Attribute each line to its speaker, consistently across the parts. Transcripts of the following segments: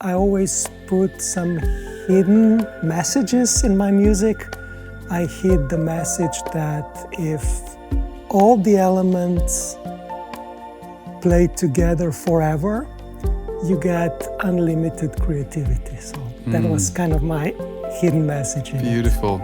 Speaker 1: I always put some hidden messages in my music. I hid the message that if all the elements play together forever, you get unlimited creativity. So that was kind of my hidden message in
Speaker 2: Beautiful.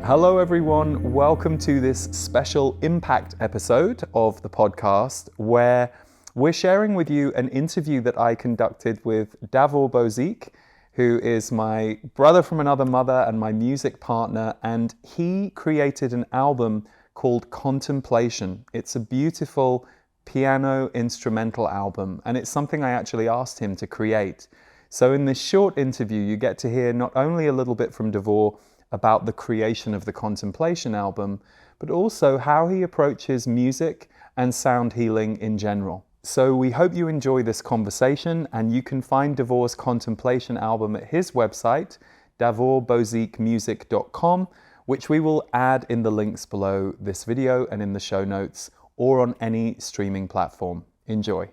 Speaker 2: Hello everyone, welcome to this special impact episode of the podcast where we're sharing with you an interview that I conducted with Davor Bozic, who is my brother from another mother and my music partner, and he created an album called Contemplation. It's a beautiful piano instrumental album, and it's something I actually asked him to create. So in this short interview, you get to hear not only a little bit from Davor about the creation of the Contemplation album, but also how he approaches music and sound healing in general. So we hope you enjoy this conversation, and you can find Davor's Contemplation album at his website, davorbozicmusic.com, which we will add in the links below this video and in the show notes, or on any streaming platform. Enjoy.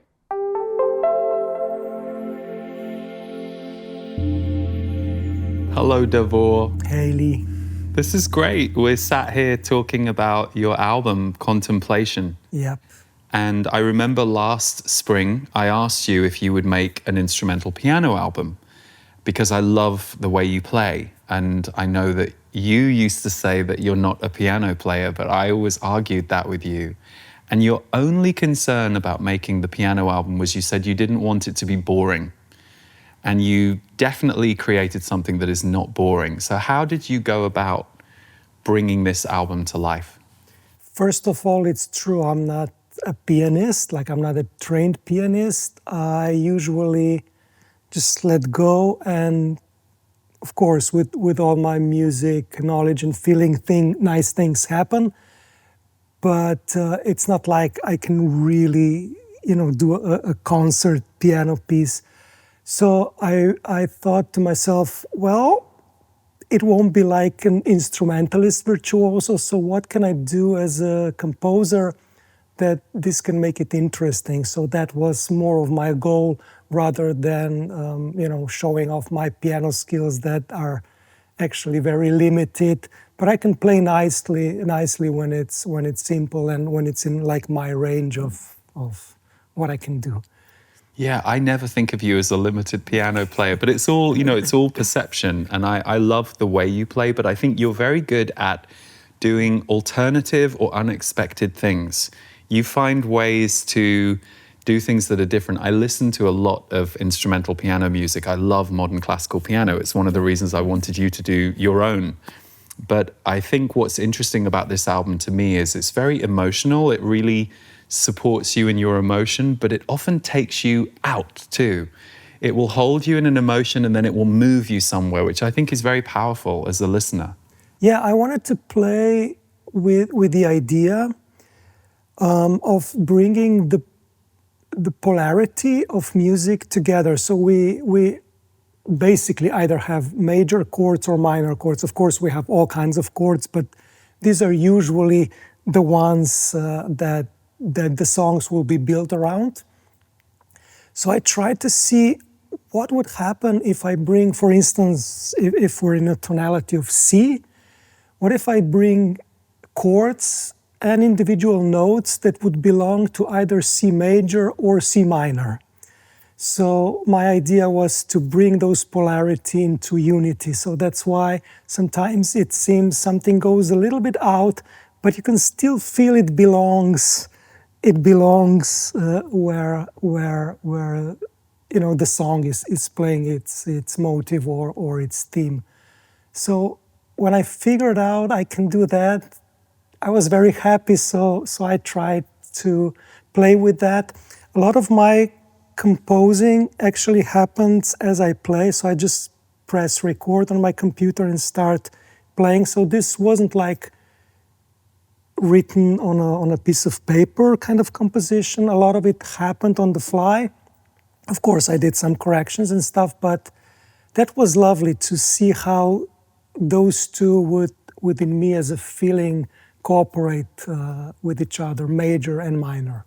Speaker 2: Hello, Davor.
Speaker 1: Hey, Lee.
Speaker 2: This is great. We're sat here talking about your album, Contemplation.
Speaker 1: Yep.
Speaker 2: And I remember last spring, I asked you if you would make an instrumental piano album because I love the way you play. And I know that you used to say that you're not a piano player, but I always argued that with you. And your only concern about making the piano album was you said you didn't want it to be boring. And you definitely created something that is not boring. So how did you go about bringing this album to life?
Speaker 1: First of all, it's true, I'm not a pianist, I'm not a trained pianist. I usually just let go, and of course, with all my music knowledge and feeling nice things happen. But it's not like I can really, do a concert piano piece. So I thought to myself, well, it won't be like an instrumentalist virtuoso, so what can I do as a composer that this can make it interesting? So that was more of my goal rather than, showing off my piano skills that are actually very limited. But I can play nicely when it's simple and when it's in my range of what I can do.
Speaker 2: Yeah, I never think of you as a limited piano player, but it's all, it's all perception. And I love the way you play, but I think you're very good at doing alternative or unexpected things. You find ways to do things that are different. I listen to a lot of instrumental piano music. I love modern classical piano. It's one of the reasons I wanted you to do your own. But I think what's interesting about this album to me is it's very emotional. It really supports you in your emotion, but it often takes you out too. It will hold you in an emotion and then it will move you somewhere, which I think is very powerful as a listener.
Speaker 1: Yeah, I wanted to play with the idea of bringing the polarity of music together. So we basically either have major chords or minor chords. Of course, we have all kinds of chords, but these are usually the ones that the songs will be built around. So I tried to see what would happen if I bring, for instance, if we're in a tonality of C, what if I bring chords and individual notes that would belong to either C major or C minor. So my idea was to bring those polarity into unity. So that's why sometimes it seems something goes a little bit out, but you can still feel it belongs. It belongs where the song is playing its motive or its theme. So when I figured out I can do that, I was very happy. So I tried to play with that. A lot of my composing actually happens as I play. So I just press record on my computer and start playing. So this wasn't like written on a piece of paper kind of composition. A lot of it happened on the fly. Of course, I did some corrections and stuff, but that was lovely to see how those two would, within me as a feeling, cooperate with each other, major and minor.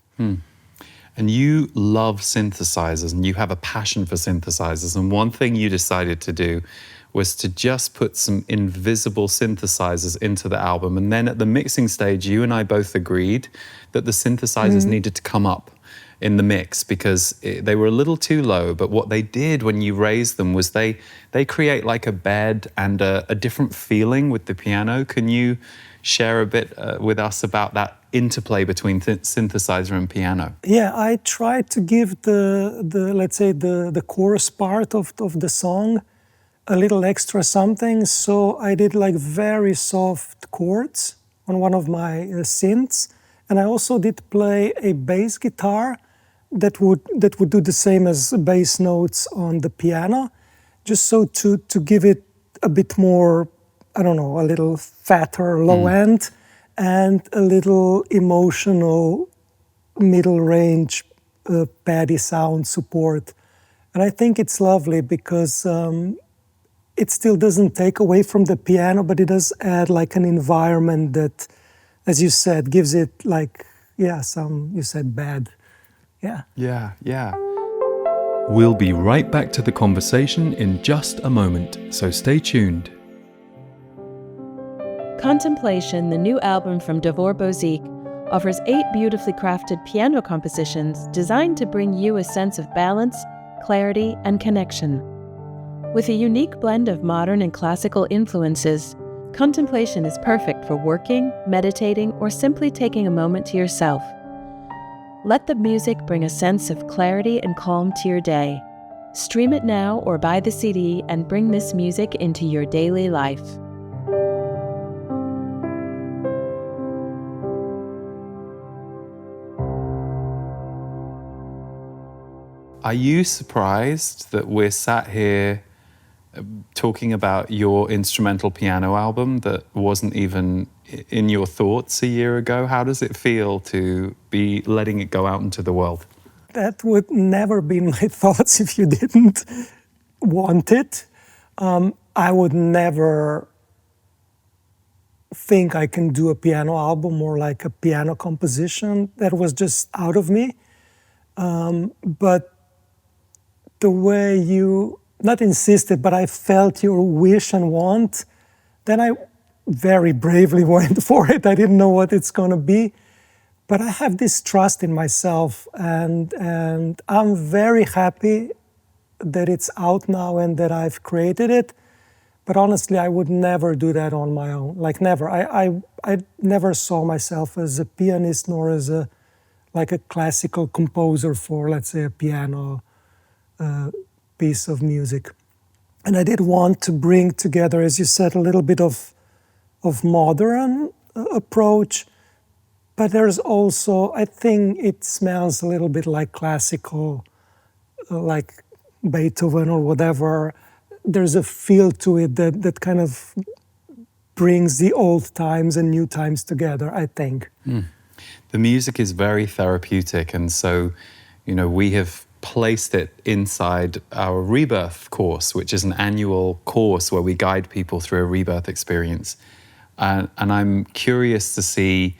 Speaker 2: And you love synthesizers and you have a passion for synthesizers. And one thing you decided to do was to just put some invisible synthesizers into the album. And then at the mixing stage, you and I both agreed that the synthesizers needed to come up in the mix because they were a little too low. But what they did when you raised them was they create like a bed and a different feeling with the piano. Can you share a bit with us about that interplay between synthesizer and piano?
Speaker 1: Yeah, I tried to give the let's say the chorus part of the song a little extra something, so I did like very soft chords on one of my synths, and I also did play a bass guitar that would do the same as bass notes on the piano, just so to give it a bit more, I don't know, a little fatter low end and a little emotional middle range paddy sound support. And I think it's lovely because it still doesn't take away from the piano, but it does add like an environment that, as you said, gives it like, yeah, some, you said bad. Yeah.
Speaker 2: Yeah. We'll be right back to the conversation in just a moment, so stay tuned.
Speaker 3: Contemplation, the new album from Davor Bozic, offers 8 beautifully crafted piano compositions designed to bring you a sense of balance, clarity, and connection. With a unique blend of modern and classical influences, Contemplation is perfect for working, meditating, or simply taking a moment to yourself. Let the music bring a sense of clarity and calm to your day. Stream it now or buy the CD and bring this music into your daily life.
Speaker 2: Are you surprised that we're sat here talking about your instrumental piano album that wasn't even in your thoughts a year ago? How does it feel to be letting it go out into the world?
Speaker 1: That would never be my thoughts if you didn't want it. I would never think I can do a piano album or like a piano composition. That was just out of me. But the way you, not insisted, but I felt your wish and want, then I very bravely went for it. I didn't know what it's going to be. But I have this trust in myself, and I'm very happy that it's out now and that I've created it. But honestly, I would never do that on my own. Like never. I never saw myself as a pianist nor as a classical composer for, let's say, a piano piece of music. And I did want to bring together, as you said, a little bit of modern approach. But there's also, I think it smells a little bit like classical, like Beethoven or whatever. There's a feel to it that kind of brings the old times and new times together, I think.
Speaker 2: The music is very therapeutic, and so, we have placed it inside our Rebirth course, which is an annual course where we guide people through a rebirth experience. And I'm curious to see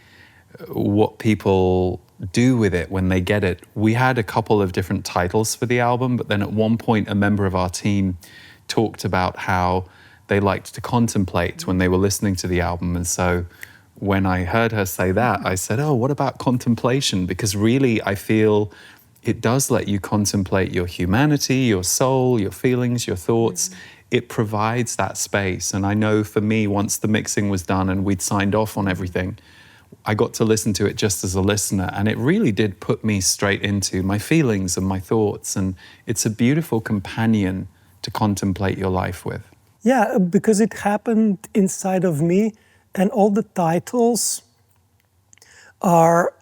Speaker 2: what people do with it when they get it. We had a couple of different titles for the album, but then at one point a member of our team talked about how they liked to contemplate when they were listening to the album. And so when I heard her say that, I said, oh, what about contemplation? Because really I feel it does let you contemplate your humanity, your soul, your feelings, your thoughts. It provides that space. And I know for me, once the mixing was done and we'd signed off on everything, I got to listen to it just as a listener, and it really did put me straight into my feelings and my thoughts, and it's a beautiful companion to contemplate your life with.
Speaker 1: Yeah, because it happened inside of me, and all the titles are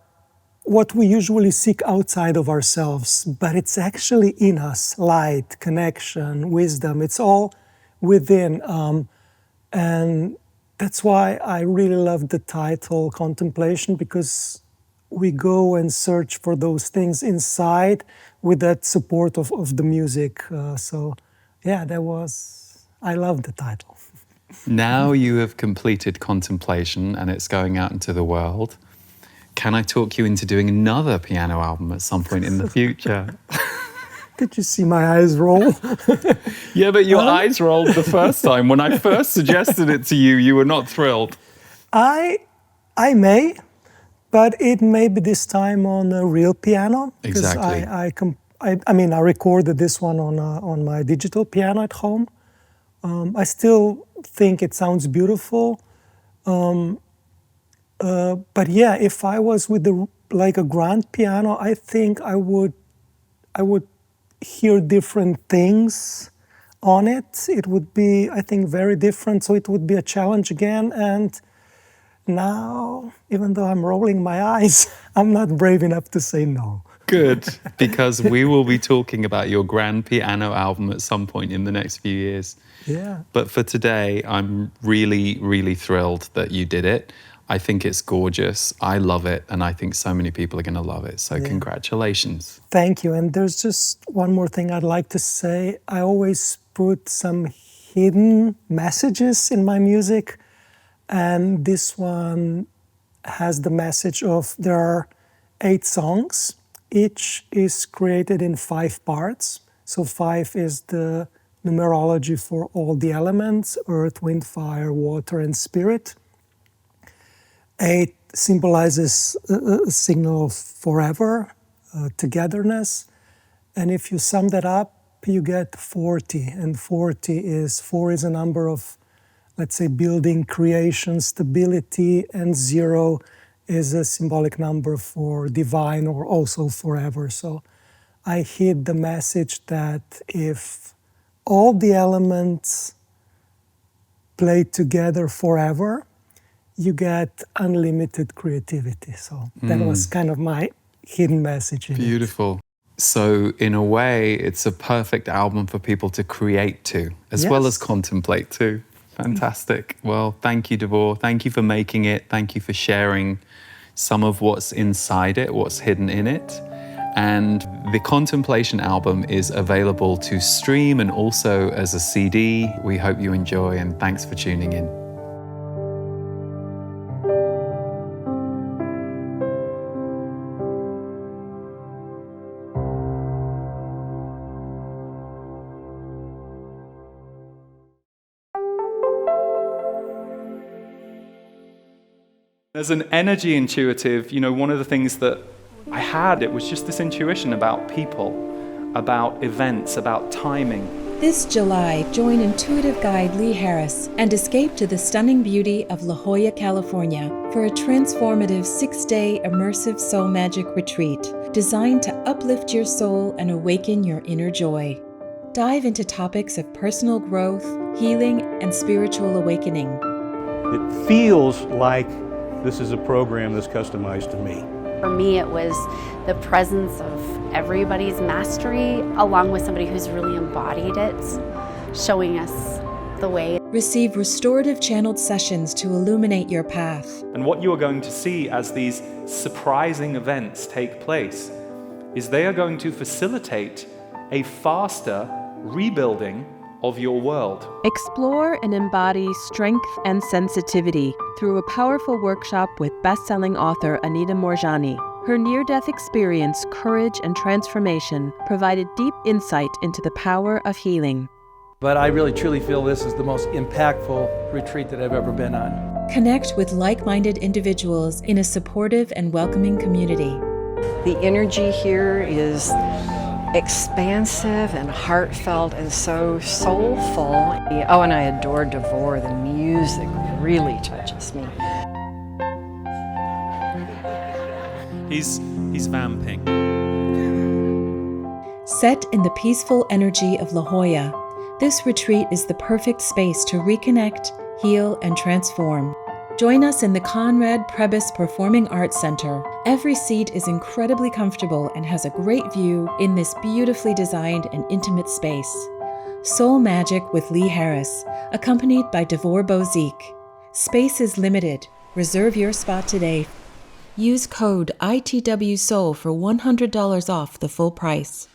Speaker 1: what we usually seek outside of ourselves, but it's actually in us: light, connection, wisdom. It's all within, and that's why I really love the title Contemplation, because we go and search for those things inside with that support of the music. So yeah, I love the title.
Speaker 2: Now you have completed Contemplation and it's going out into the world. can I talk you into doing another piano album at some point in the future?
Speaker 1: Did you see my eyes roll?
Speaker 2: Yeah, but your eyes rolled the first time. When I first suggested it to you, you were not thrilled.
Speaker 1: I may, but it may be this time on a real piano.
Speaker 2: Exactly.
Speaker 1: I mean, I recorded this one on my digital piano at home. I still think it sounds beautiful. But yeah, if I was with a grand piano, I think I would hear different things on it. It would be, I think, very different. So it would be a challenge again. And now, even though I'm rolling my eyes, I'm not brave enough to say no.
Speaker 2: Good, because we will be talking about your grand piano album at some point in the next few years.
Speaker 1: Yeah.
Speaker 2: But for today, I'm really, really thrilled that you did it. I think it's gorgeous. I love it. And I think so many people are going to love it. So congratulations.
Speaker 1: Thank you. And there's just one more thing I'd like to say. I always put some hidden messages in my music. And this one has the message of there are 8 songs. Each is created in 5 parts. So 5 is the numerology for all the elements: earth, wind, fire, water, and spirit. 8 symbolizes a signal of forever, togetherness. And if you sum that up, you get 40. And 4 is a number of, let's say, building, creation, stability, and 0 is a symbolic number for divine or also forever. So I hid the message that if all the elements play together forever, you get unlimited creativity. So that was kind of my hidden message.
Speaker 2: Beautiful. So in a way, it's a perfect album for people to create to, as well as contemplate to. Fantastic. Well, thank you, Davor. Thank you for making it. Thank you for sharing some of what's inside it, what's hidden in it. And the Contemplation album is available to stream and also as a CD. We hope you enjoy, and thanks for tuning in. As an energy intuitive, one of the things that I had, it was just this intuition about people, about events, about timing.
Speaker 3: This July, join intuitive guide Lee Harris and escape to the stunning beauty of La Jolla, California for a transformative 6-day immersive soul magic retreat designed to uplift your soul and awaken your inner joy. Dive into topics of personal growth, healing, and spiritual awakening.
Speaker 4: It feels like this is a program that's customized to me.
Speaker 5: For me, it was the presence of everybody's mastery, along with somebody who's really embodied it, showing us the way.
Speaker 3: Receive restorative channeled sessions to illuminate your path.
Speaker 2: And what you are going to see as these surprising events take place is they are going to facilitate a faster rebuilding of your world.
Speaker 3: Explore and embody strength and sensitivity through a powerful workshop with best-selling author Anita Moorjani. Her near-death experience, courage, and transformation provided deep insight into the power of healing.
Speaker 6: But I really truly feel this is the most impactful retreat that I've ever been on.
Speaker 3: Connect with like-minded individuals in a supportive and welcoming community.
Speaker 7: The energy here is expansive and heartfelt and so soulful. Oh, and I adore Davor. The music really touches me.
Speaker 2: He's vamping.
Speaker 3: Set in the peaceful energy of La Jolla, this retreat is the perfect space to reconnect, heal, and transform. Join us in the Conrad Prebys Performing Arts Center. Every seat is incredibly comfortable and has a great view in this beautifully designed and intimate space. Soul Magic with Lee Harris, accompanied by Davor Bozic. Space is limited. Reserve your spot today. Use code ITWSOUL for $100 off the full price.